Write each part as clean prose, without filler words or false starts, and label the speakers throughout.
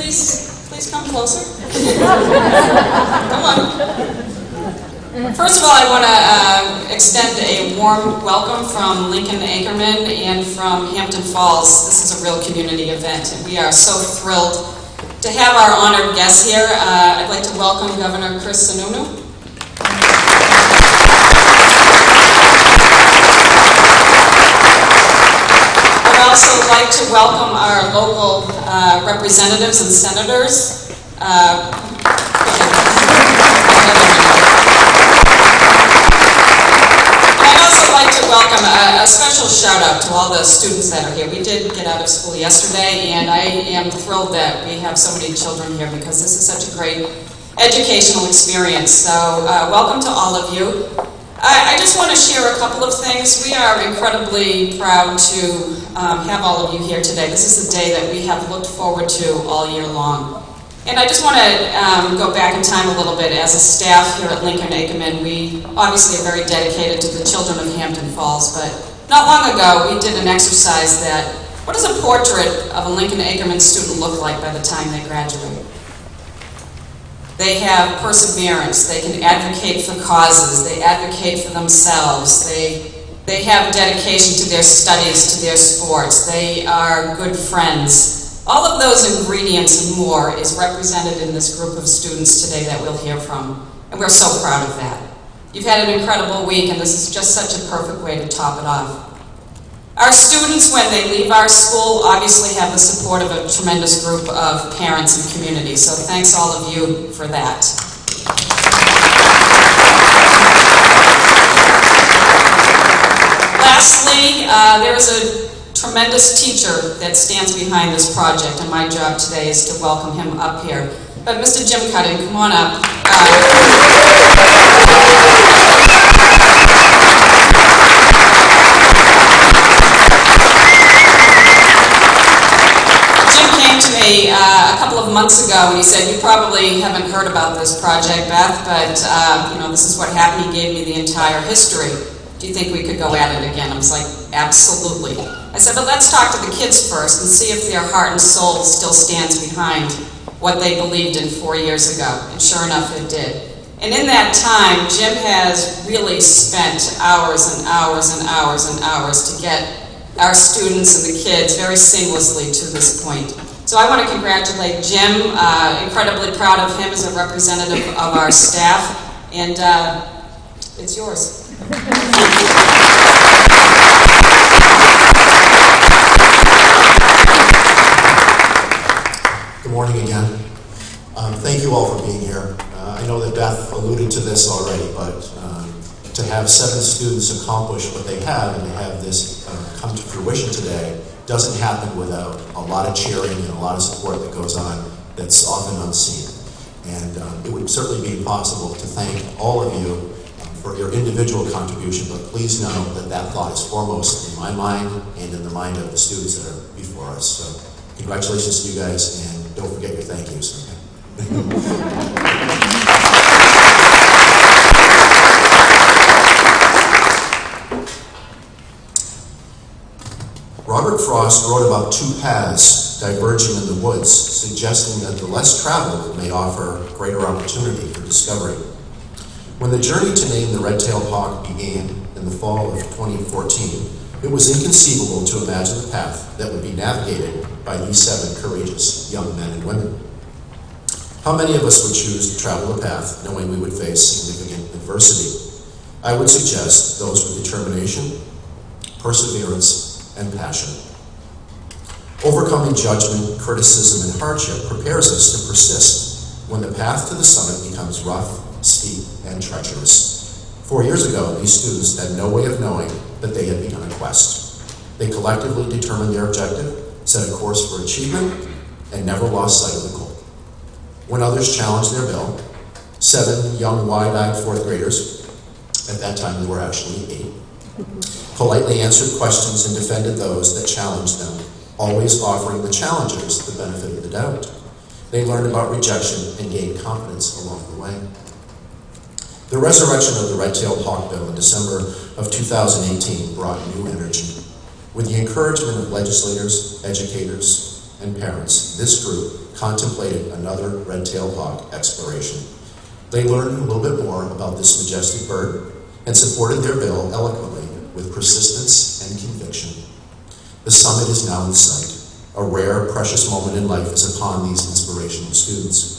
Speaker 1: please come closer. Come on. First of all, I want to extend a warm welcome from Lincoln Ackerman and from Hampton Falls. This is a real community event, and we are so thrilled to have our honored guests here. I'd like to welcome Governor Sununu. I'd also like to welcome our local representatives and senators. Welcome. A special shout out to all the students that are here. We did get out of school yesterday, and I am thrilled that we have so many children here because this is such a great educational experience. So welcome to all of you. I just want to share a couple of things. We are incredibly proud to have all of you here today. This is a day that we have looked forward to all year long. And I just want to go back in time a little bit. As a staff here at Lincoln Ackerman, we obviously are very dedicated to the children of Hampton Falls, but not long ago we did an exercise that, what does a portrait of a Lincoln Ackerman student look like by the time they graduate? They have perseverance, they can advocate for causes, they advocate for themselves, they have dedication to their studies, to their sports, they are good friends. All of those ingredients and more is represented in this group of students today that we'll hear from, and we're so proud of that. You've had an incredible week, and this is just such a perfect way to top it off. Our students, when they leave our school, obviously have the support of a tremendous group of parents and community, so thanks all of you for that. Lastly, there is a tremendous teacher that stands behind this project, and my job today is to welcome him up here. But Mr. Jim Cutting, come on up. Jim came to me a couple of months ago and he said, "You probably haven't heard about this project, Beth, but this is what happened." He gave me the entire history. "Do you think we could go at it again?" I was like, "Absolutely." I said, "But let's talk to the kids first and see if their heart and soul still stands behind what they believed in 4 years ago." And sure enough, it did. And in that time, Jim has really spent hours and hours and hours and hours to get our students and the kids very seamlessly to this point. So I want to congratulate Jim. Incredibly proud of him as a representative of our staff. And it's yours.
Speaker 2: Good morning again. Thank you all for being here. I know that Beth alluded to this already, but to have 7 students accomplish what they have and to have this come to fruition today doesn't happen without a lot of cheering and a lot of support that goes on that's often unseen. And it would certainly be impossible to thank all of you for your individual contribution, but please know that that thought is foremost in my mind and in the mind of the students that are before us. So congratulations to you guys, and don't forget your thank yous. Robert Frost wrote about 2 paths diverging in the woods, suggesting that the less traveled may offer greater opportunity for discovery. When the journey to name the red-tailed hawk began in the fall of 2014, it was inconceivable to imagine the path that would be navigated by these 7 courageous young men and women. How many of us would choose to travel a path knowing we would face significant adversity? I would suggest those with determination, perseverance, and passion. Overcoming judgment, criticism, and hardship prepares us to persist when the path to the summit becomes rough, steep, and treacherous. 4 years ago, these students had no way of knowing that they had begun a quest. They collectively determined their objective, set a course for achievement, and never lost sight of the goal. When others challenged their bill, 7 young, wide-eyed 4th graders, at that time there were actually 8, politely answered questions and defended those that challenged them, always offering the challengers the benefit of the doubt. They learned about rejection and gained confidence along the way. The resurrection of the red-tailed hawk bill in December of 2018 brought new energy. With the encouragement of legislators, educators, and parents, this group contemplated another red-tailed hawk exploration. They learned a little bit more about this majestic bird and supported their bill eloquently with persistence and conviction. The summit is now in sight. A rare, precious moment in life is upon these inspirational students.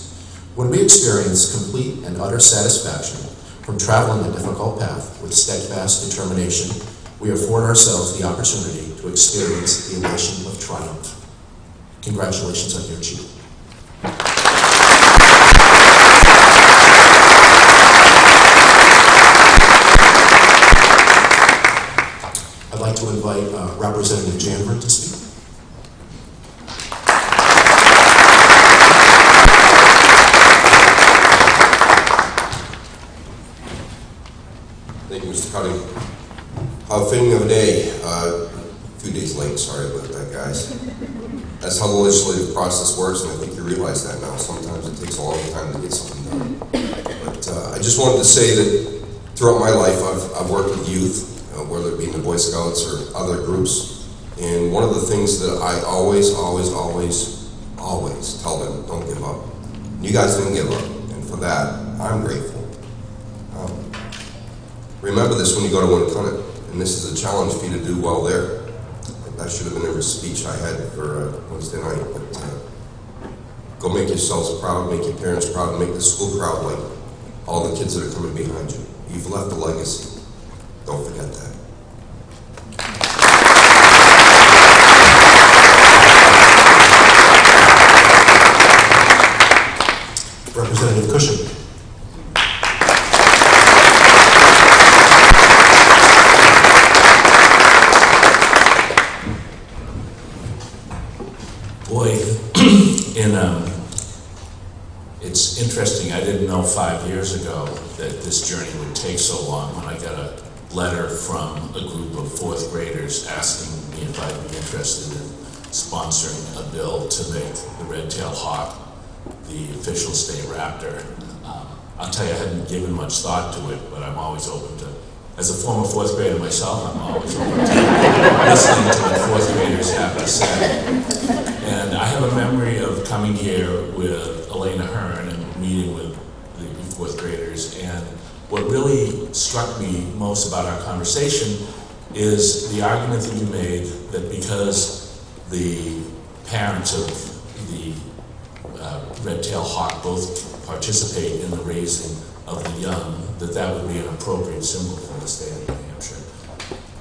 Speaker 2: When we experience complete and utter satisfaction from traveling a difficult path with steadfast determination, we afford ourselves the opportunity to experience the elation of triumph. Congratulations on your achievement. I'd like to invite Representative Janvert to speak.
Speaker 3: Thank you, Mr. Cuddy. How fitting of a day. A few days late, sorry about that, guys. That's how the legislative process works, and I think you realize that now. Sometimes it takes a long time to get something done. But I just wanted to say that throughout my life, I've worked with youth, whether it be in the Boy Scouts or other groups, and one of the things that I always tell them, don't give up. You guys didn't give up, and for that, I'm grateful. Remember this when you go to Winnacunnet, and this is a challenge for you to do well there. That should have been every speech I had for Wednesday night, but go make yourselves proud, make your parents proud, and make the school proud like all the kids that are coming behind you. You've left a legacy. Don't forget that.
Speaker 2: Representative Cushing.
Speaker 4: Boy, it's interesting. I didn't know 5 years ago that this journey would take so long when I got a letter from a group of fourth graders asking me if I'd be interested in sponsoring a bill to make the red-tailed hawk the official state raptor. I'll tell you, I hadn't given much thought to it, but I'm always open to, as a former fourth grader myself, I'm always open to listening to what fourth graders have to say. And I have a memory of coming here with Elena Hearn and meeting with the fourth graders, and what really struck me most about our conversation is the argument that you made that because the parents of the red-tailed hawk both participate in the raising of the young, that would be an appropriate symbol for the state of New Hampshire.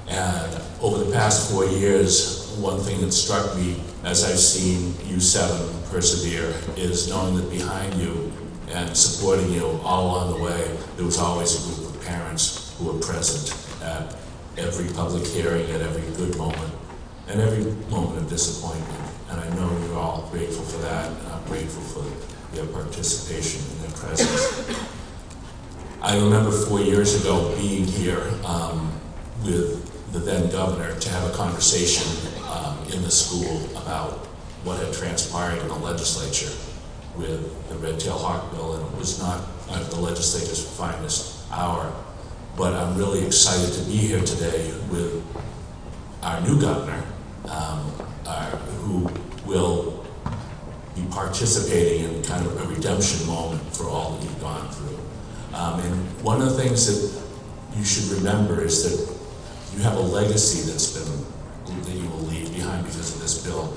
Speaker 4: And over the past 4 years, one thing that struck me as I've seen you seven persevere is knowing that behind you and supporting you all along the way, there was always a group of parents who were present at every public hearing, at every good moment, and every moment of disappointment. And I know you're all grateful for that, and I'm grateful for their participation and their presence. I remember 4 years ago being here with the then governor to have a conversation in the school about what had transpired in the legislature with the red-tailed hawk bill, and it was not the legislature's finest hour. But I'm really excited to be here today with our new governor, who will be participating in kind of a redemption moment for all that you've gone through. And one of the things that you should remember is that you have a legacy that you will leave behind because of this bill.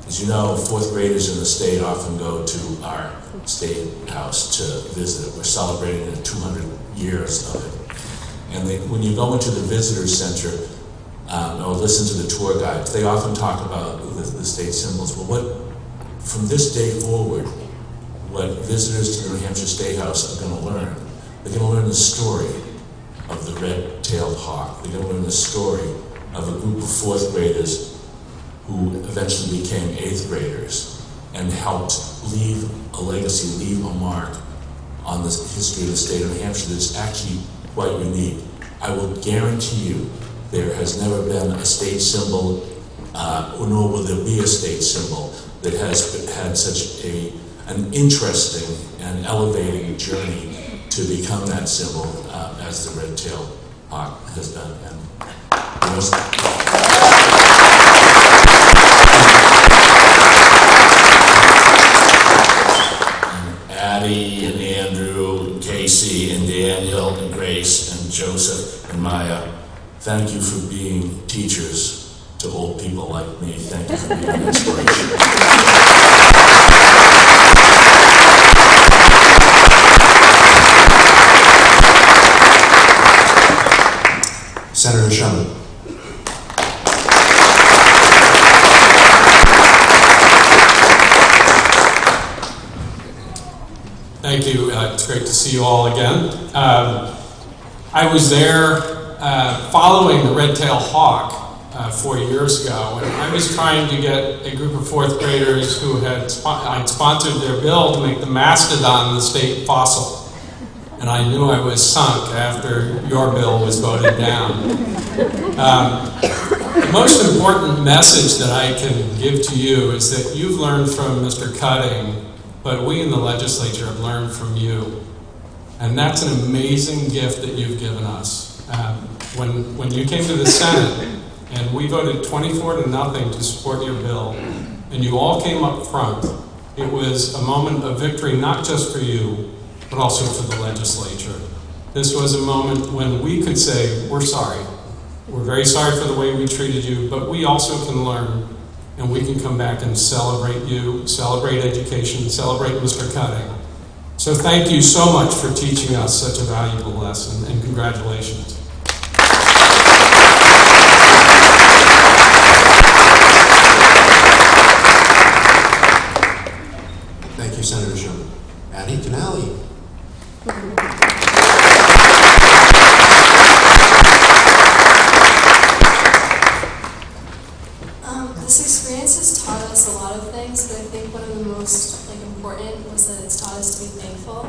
Speaker 4: As you know, fourth graders in the state often go to our state house to visit it. We're celebrating the 200 years of it. And when you go into the visitor center or listen to the tour guides, they often talk about the state symbols. Well, from this day forward, what visitors to the New Hampshire State House are going to learn, they're going to learn the story of the red-tailed hawk. They're going to learn the story of a group of fourth graders who eventually became eighth graders and helped leave a legacy, leave a mark on the history of the state of New Hampshire that's actually quite unique. I will guarantee you there has never been a state symbol, nor will there be a state symbol that has had such an interesting and elevating journey to become that symbol as the red-tailed hawk has done. And Grace and Joseph and Maya, thank you for being teachers to old people like me. Thank you for being an inspiration.
Speaker 2: Senator Sherman.
Speaker 5: Thank you. It's great to see you all again. I was there following the red-tailed hawk 4 years ago, and I was trying to get a group of fourth graders who I'd sponsored their bill to make the mastodon the state fossil. And I knew I was sunk after your bill was voted down. The most important message that I can give to you is that you've learned from Mr. Cutting, but we in the legislature have learned from you. And that's an amazing gift that you've given us. When you came to the Senate, and we voted 24-0 to support your bill, and you all came up front, it was a moment of victory not just for you, but also for the legislature. This was a moment when we could say, we're sorry. We're very sorry for the way we treated you, but we also can learn, and we can come back and celebrate you, celebrate education, celebrate Mr. Cutting. So thank you so much for teaching us such a valuable lesson, and congratulations.
Speaker 2: Thank you, Senator Sherman. Addie Denali.
Speaker 6: This experience has taught us a lot of things, but I think one of the most important was that it's taught us to be thankful.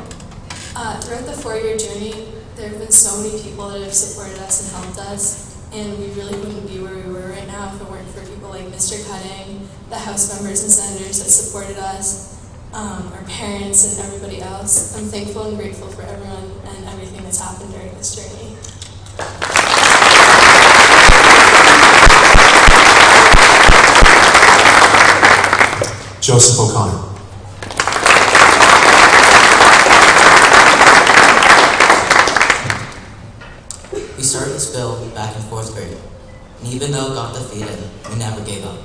Speaker 6: Throughout the 4-year journey, there have been so many people that have supported us and helped us, and we really wouldn't be where we were right now if it weren't for people like Mr. Cutting, the House members and senators that supported us, our parents and everybody else. I'm thankful and grateful for everyone and everything that's happened during this journey.
Speaker 2: Joseph O'Connor.
Speaker 7: We started this bill back in 4th grade, and even though it got defeated, we never gave up.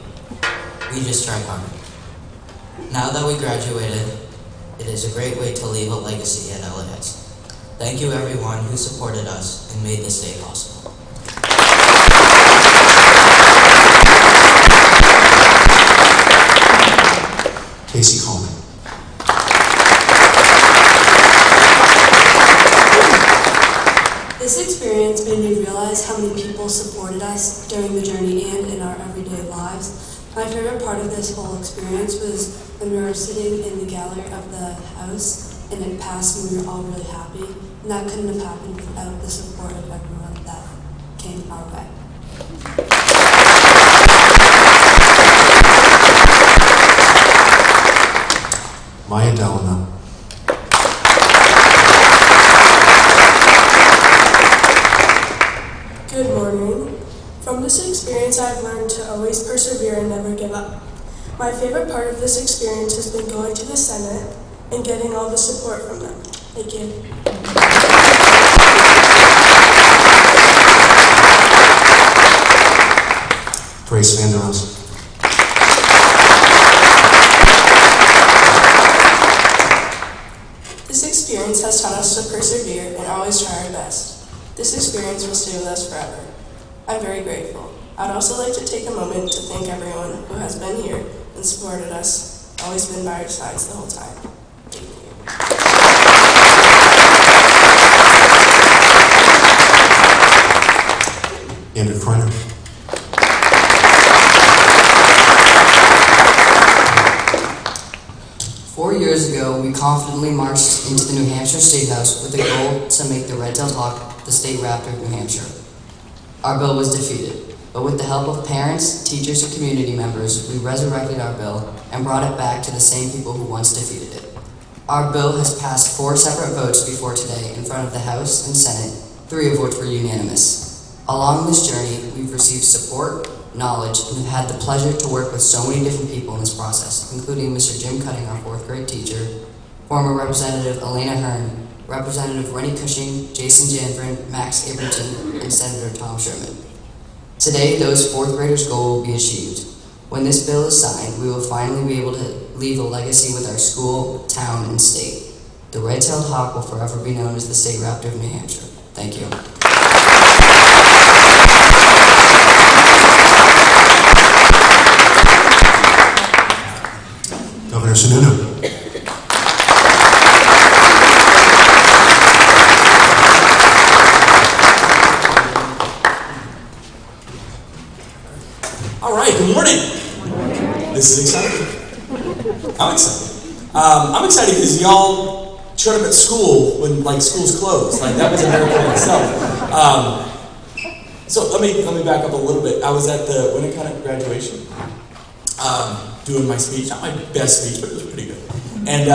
Speaker 7: We just tried harder. Now that we graduated, it is a great way to leave a legacy at LAX. Thank you everyone who supported us and made this day possible.
Speaker 2: Casey Coleman.
Speaker 8: This experience made me realize how many people supported us during the journey and in our everyday lives. My favorite part of this whole experience was when we were sitting in the gallery of the house and it passed and we were all really happy. And that couldn't have happened without the support of everyone that came our way.
Speaker 2: Maya Delano.
Speaker 9: Good morning. From this experience, I've learned to always persevere and never give up. My favorite part of this experience has been going to the Senate and getting all the support from them. Thank you.
Speaker 2: Grace Van der Roos.
Speaker 9: This experience has taught us to persevere and always try our best. This experience will stay with us forever. I'm very grateful. I'd also like to take a moment to thank everyone who has been here and supported us, always been by our sides the whole time. Thank
Speaker 2: you. Andrew Kreiner.
Speaker 7: Four years ago, we confidently marched into the New Hampshire State House with the goal to make the red-tailed hawk the state raptor of New Hampshire. Our bill was defeated, but with the help of parents, teachers, and community members, we resurrected our bill and brought it back to the same people who once defeated it. Our bill has passed 4 separate votes before today in front of the House and Senate, 3 of which were unanimous. Along this journey, we've received support, knowledge, and have had the pleasure to work with so many different people in this process, including Mr. Jim Cutting, our 4th grade teacher, former Representative Elena Hearn, Representative Rennie Cushing, Jason Janvrin, Max Abington, and Senator Tom Sherman. Today, those fourth graders' goal will be achieved. When this bill is signed, we will finally be able to leave a legacy with our school, town, and state. The red-tailed hawk will forever be known as the state raptor of New Hampshire. Thank you.
Speaker 2: Governor Sununu.
Speaker 10: All right, good morning. This is exciting. I'm excited. I'm excited because y'all showed up at school when schools closed. That was a miracle in itself. So let me back up a little bit. I was at the Winnicott graduation, doing my speech. Not my best speech, but it was pretty good. And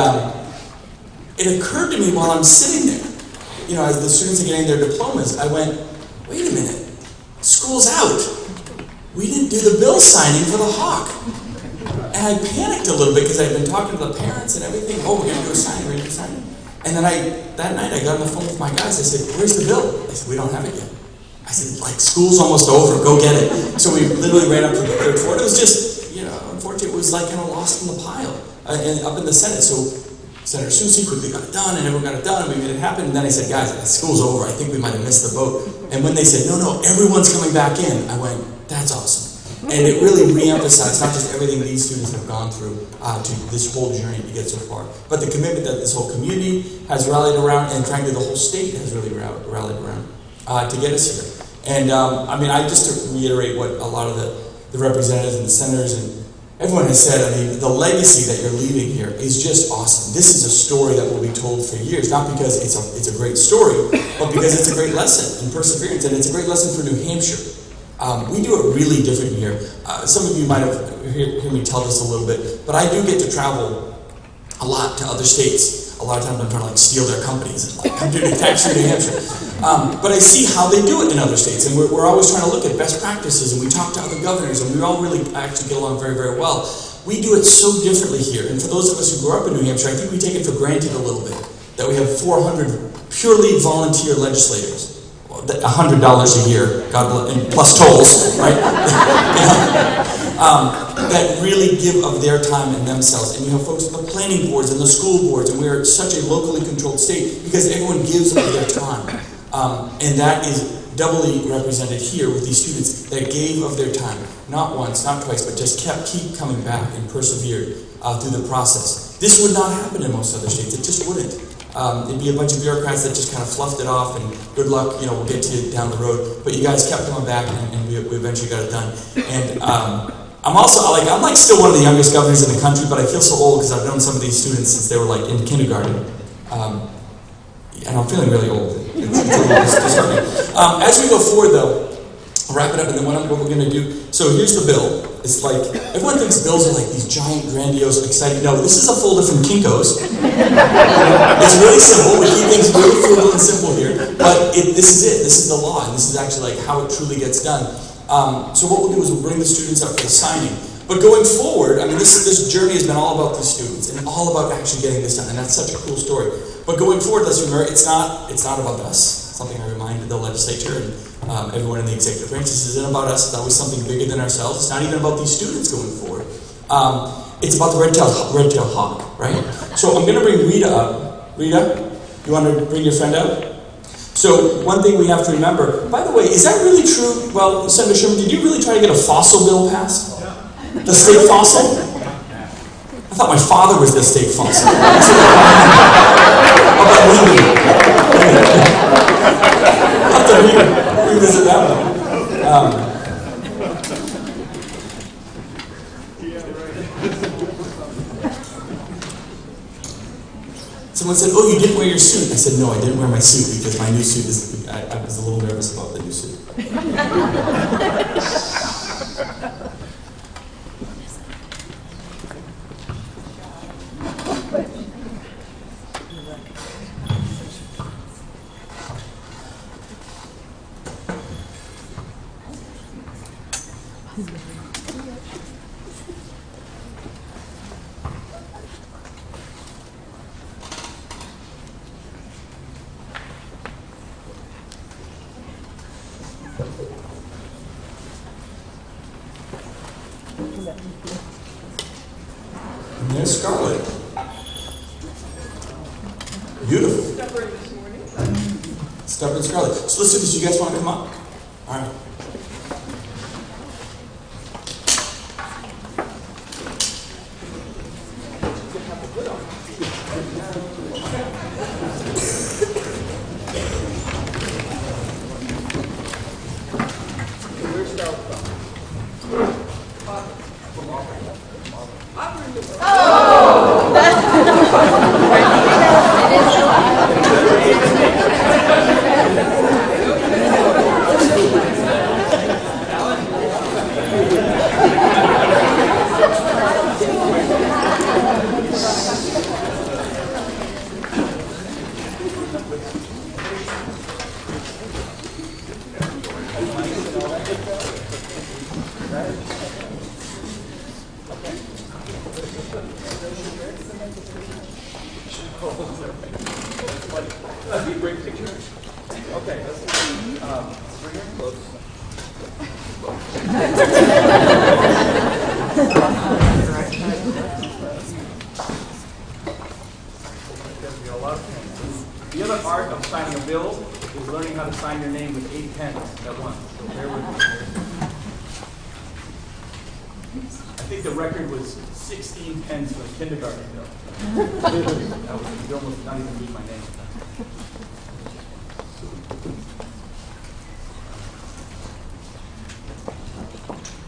Speaker 10: it occurred to me while I'm sitting there, as the students are getting their diplomas, I went, wait a minute, school's out. We didn't do the bill signing for the Hawk. And I panicked a little bit because I'd been talking to the parents and everything. Oh, we're going to do a signing, we're going to do a signing. And then that night I got on the phone with my guys. I said, where's the bill? They said, we don't have it yet. I said, school's almost over, go get it. So we literally ran up to the third floor. It was just, unfortunately, it was kind of lost in the pile and up in the Senate. So Senator Susie quickly got it done, and everyone got it done, and we made it happen. And then I said, guys, school's over. I think we might have missed the boat. And when they said, no, everyone's coming back in, I went, that's awesome. And it really re-emphasized not just everything these students have gone through to this whole journey to get so far, but the commitment that this whole community has rallied around, and frankly the whole state has really rallied around to get us here. And just to reiterate what a lot of the representatives and the senators and everyone has said, the legacy that you're leaving here is just awesome. This is a story that will be told for years, not because it's a great story, but because it's a great lesson in perseverance, and it's a great lesson for New Hampshire. We do it really different here. Some of you might have heard me tell this a little bit, but I do get to travel a lot to other states. A lot of times I'm trying to steal their companies and come to New Hampshire. But I see how they do it in other states, and we're always trying to look at best practices, and we talk to other governors, and we all really actually get along very, very well. We do it so differently here, and for those of us who grew up in New Hampshire, I think we take it for granted a little bit that we have 400 purely volunteer legislators. $100 a year, God bless, and plus tolls, right? That really give of their time and themselves. And you have folks at the planning boards and the school boards, and we're such a locally controlled state because everyone gives of their time. And that is doubly represented here with these students that gave of their time, not once, not twice, but just keep coming back and persevered through the process. This would not happen in most other states. It just wouldn't. It'd be a bunch of bureaucrats that just kind of fluffed it off and good luck, we'll get to you down the road. But you guys kept coming back and we eventually got it done. And I'm also, I'm still one of the youngest governors in the country, but I feel so old because I've known some of these students since they were in kindergarten. And I'm feeling really old. It's a little disheartening. As we go forward though, I'll wrap it up and then what we're going to do. So here's the bill. It's everyone thinks bills are these giant, grandiose, exciting. No, this is a folder from Kinko's. It's really simple. We keep things really frugal and simple here. But this is it. This is the law. And this is actually how it truly gets done. So what we'll do is we'll bring the students up for the signing. But going forward, this journey has been all about the students and all about actually getting this done. And that's such a cool story. But going forward, let's remember, it's not about us. Something I reminded the legislature and everyone in the executive branch. This isn't about us. That was something bigger than ourselves. It's not even about these students going forward. It's about the red-tailed hawk, right? So I'm going to bring Rita up. Rita, you want to bring your friend up? So one thing we have to remember, by the way, is that really true? Well, Senator Sherman, did you really try to get a fossil bill passed? The state fossil? I thought my father was the state fossil. How about Lindy? I'll have to revisit that one. Someone said, oh, you didn't wear your suit. I said, no, I didn't wear my suit because my new suit is, I was a little nervous about the new suit. And there's Scarlett. Beautiful. Stubborn Scarlett. So let's do this. You guys want to come up? All right.
Speaker 11: The other art of signing a bill is learning how to sign your name with 8 pens at once. So bear with me. I think the record was 16 pens for a kindergarten bill. That was, you almost not even read my name.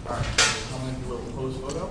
Speaker 11: All right, I'm going to do a little pose photo.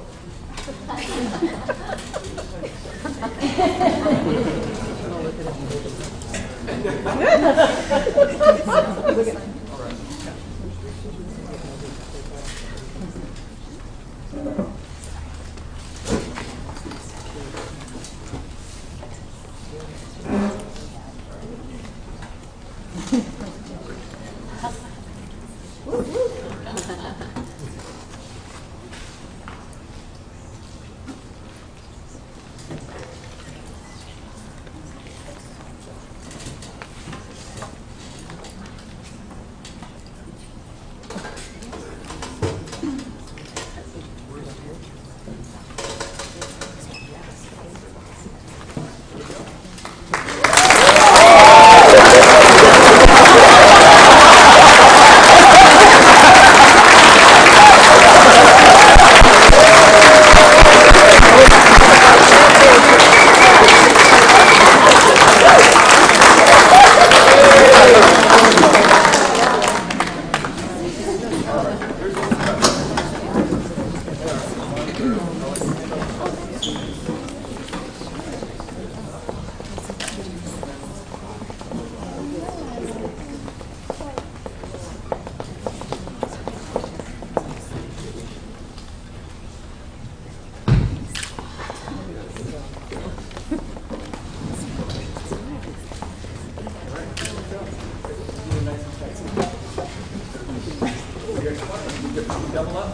Speaker 11: Double up.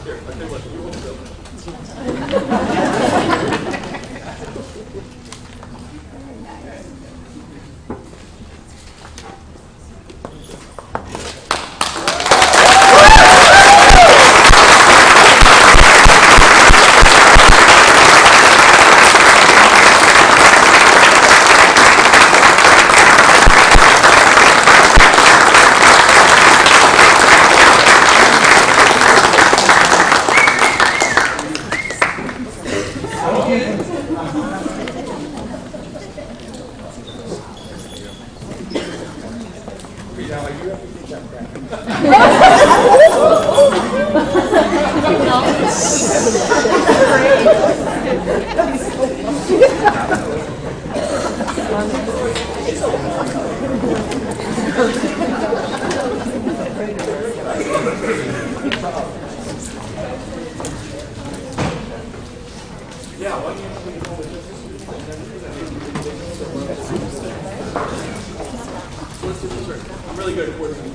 Speaker 11: Here, I tell you what, you hold Yeah, why can't we go with this? I'm really good at coordinating.